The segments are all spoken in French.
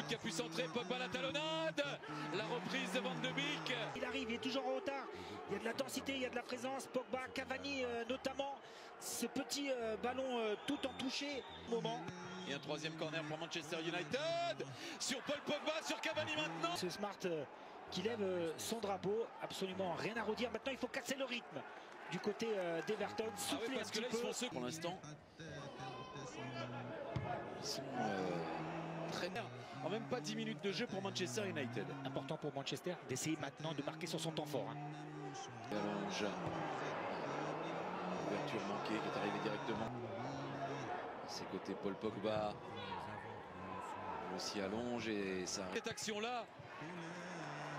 Greenwood qui a pu centrer, Pogba la talonnade, la reprise de Van de Beek. Il arrive, il est toujours en retard, il y a de la densité, il y a de la présence, Pogba, Cavani notamment, ce petit ballon tout en touché moment. Et un troisième corner pour Manchester United, sur Paul Pogba, sur Cavani maintenant. Ce Smart qui lève son drapeau, absolument rien à redire, maintenant il faut casser le rythme du côté d'Everton, souffler parce un que là, petit peu. ils sont pour l'instant. Ils sont très nerfs. En même pas 10 minutes de jeu pour Manchester United. Important pour Manchester d'essayer maintenant de marquer sur son temps fort. Allonge. Ouverture manquée qui est arrivée directement. C'est côté Paul Pogba. Il aussi allonge et ça. Cette action-là.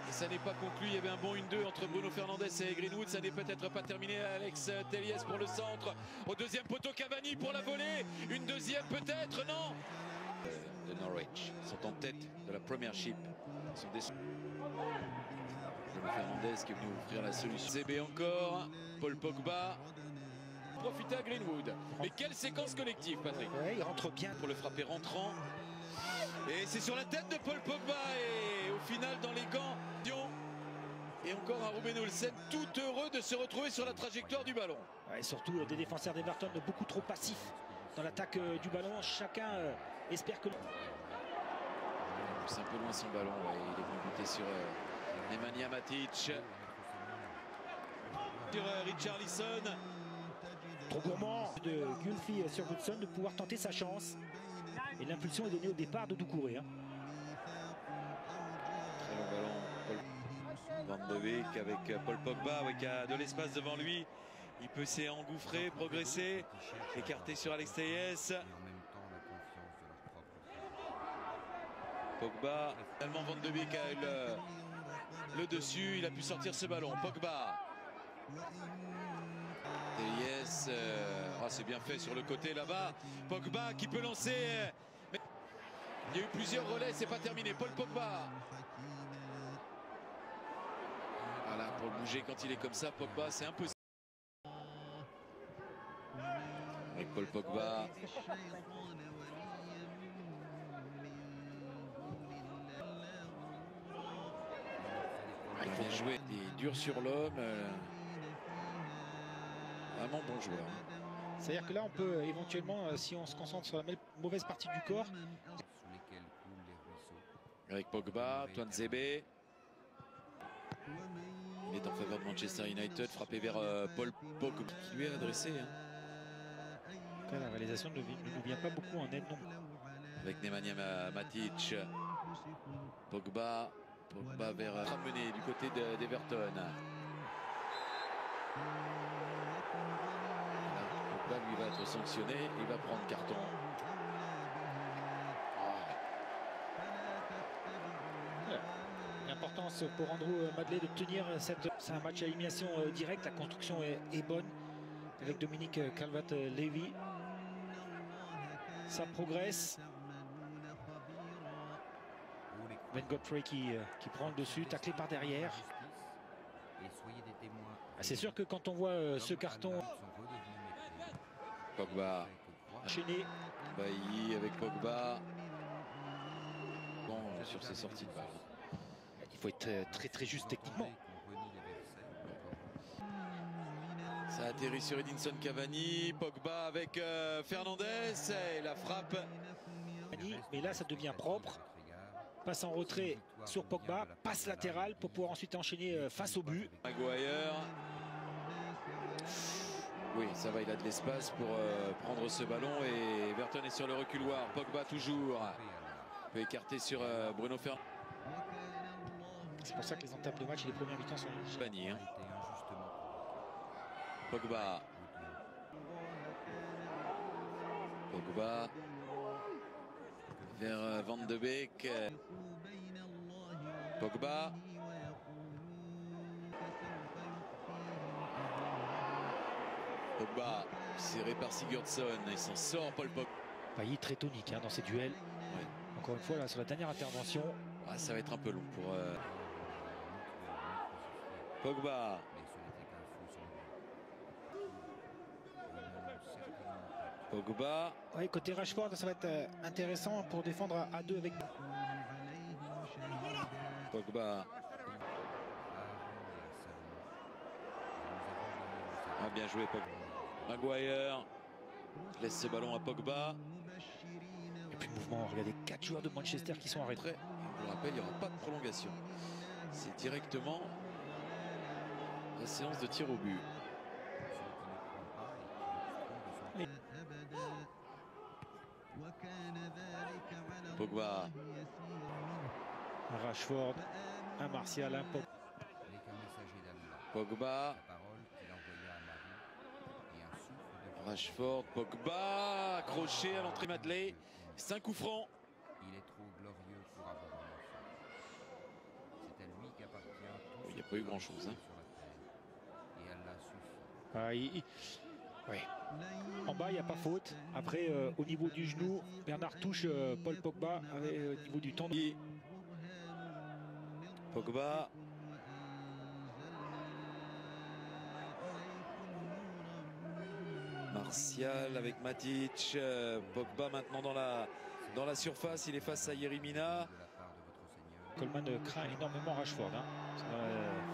Et ça n'est pas conclu, il y avait un bon 1-2 entre Bruno Fernandes et Greenwood, ça n'est peut-être pas terminé. Alex Telles pour le centre, au deuxième poteau Cavani pour la volée, une deuxième peut-être, non. De Norwich sont en tête de la Premiership, ils sont déçus. Bruno Fernandes qui est venu offrir la solution. Zébé encore, Paul Pogba, profiter à Greenwood. Mais quelle séquence collective, Patrick. Ouais, il rentre bien. Pour le frapper rentrant. Et c'est sur la tête de Paul Pogba et au final dans les gants. Et encore un Ruben Olsen tout heureux de se retrouver sur la trajectoire du ballon. Ouais, et surtout des défenseurs d'Everton beaucoup trop passifs dans l'attaque du ballon. Chacun espère que... C'est un peu loin son ballon. Ouais. Il est venu buter sur Nemanja Matic. Sur Richarlison. Trop gourmand de Gylfi sur Woodson de pouvoir tenter sa chance. Et l'impulsion est donnée au départ de Doucouré. Très long ballon. Van de Beek avec Paul Pogba qui a de l'espace devant lui. Il peut s'engouffrer, progresser, écarter sur Alex Telles. Pogba, tellement Van de Beek a eu le dessus, il a pu sortir ce ballon. Pogba. Telles, c'est bien fait sur le côté là-bas. Pogba qui peut lancer. Mais il y a eu plusieurs relais, c'est pas terminé. Paul Pogba. Voilà, pour le bouger quand il est comme ça, Pogba, c'est impossible. Avec Paul Pogba. Il faut jouer, il est dur sur l'homme. Vraiment bon joueur. C'est-à-dire que là, on peut éventuellement, si on se concentre sur la mauvaise partie du corps. Avec Pogba, Antoine Zébé. Il est en faveur de Manchester United, frappé vers Paul Pogba, qui lui est adressé. La réalisation ne nous vient pas beaucoup en aide non plus. Avec Nemanja Matic. Pogba vers ramené du côté d'Everton. Pogba lui va être sanctionné, il va prendre carton. L'importance pour Andrew Madley de tenir cette... C'est un match à élimination directe, la construction est bonne avec Dominique Calvert-Lewin. Ça progresse. Ben Godfrey qui prend le dessus, taclé par derrière. C'est sûr que quand on voit ce carton... Pogba. Enchaîné. Bailly avec Pogba. Bon, sur ses sorties de balle. Il faut être très juste techniquement. Ça atterrit sur Edinson Cavani. Pogba avec Fernandes. Et la frappe. Mais là, ça devient propre. Passe en retrait sur Pogba. Passe latérale pour pouvoir ensuite enchaîner face au but. Maguire. Oui, ça va, il a de l'espace pour prendre ce ballon. Et Everton est sur le reculoir. Pogba toujours. Peut écarter sur Bruno Fernandes. C'est pour ça que les entames de match et les premières mi-temps sont bannis. Pogba. Pogba. Vers Van de Beek. Pogba. Pogba, serré par Sigurdsson. Il s'en sort, Paul Pogba. Bailly très tonique dans ces duels. Ouais. Encore une fois, là, sur la dernière intervention. Ah, ça va être un peu long pour Pogba. Pogba. Ouais, côté Rashford, ça va être intéressant pour défendre à deux avec... Pogba. Ah, bien joué Pogba. Maguire laisse ce ballon à Pogba. Et puis mouvement, regardez, 4 joueurs de Manchester qui sont arrêtés. Après, je vous rappelle, il n'y aura pas de prolongation. C'est directement la séance de tir au but. Pogba. Un Rashford, un Martial, un Pogba. Pogba. Rashford, Pogba, accroché à l'entrée Madley. 5 coups francs. Il est trop glorieux pour avoir un enfant. C'est à lui qu'appartient tout. Il n'y a pas eu grand chose. Hein. Et Allah suffit. Ouais. En bas, il n'y a pas faute. Après, au niveau du genou, Bernard touche Paul Pogba au niveau du tendon. Pogba. Martial avec Matic. Pogba maintenant dans la surface. Il est face à Yerimina. Coleman craint énormément Rashford. Hein.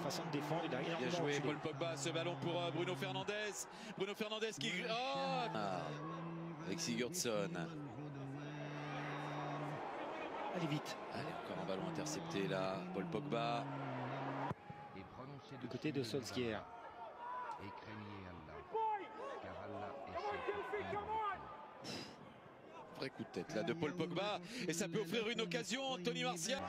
Façon de défendre, il a énormément. Bien joué Paul Pogba. Ce ballon pour Bruno Fernandes. Bruno Fernandes qui... Oh avec Sigurdsson. Allez vite. Allez, encore un ballon intercepté là. Paul Pogba. Du côté de Solskjaer. Et craignez Allah, car Allah est Vrai coup de tête là de Paul Pogba. Et ça peut offrir une occasion, Anthony Martial.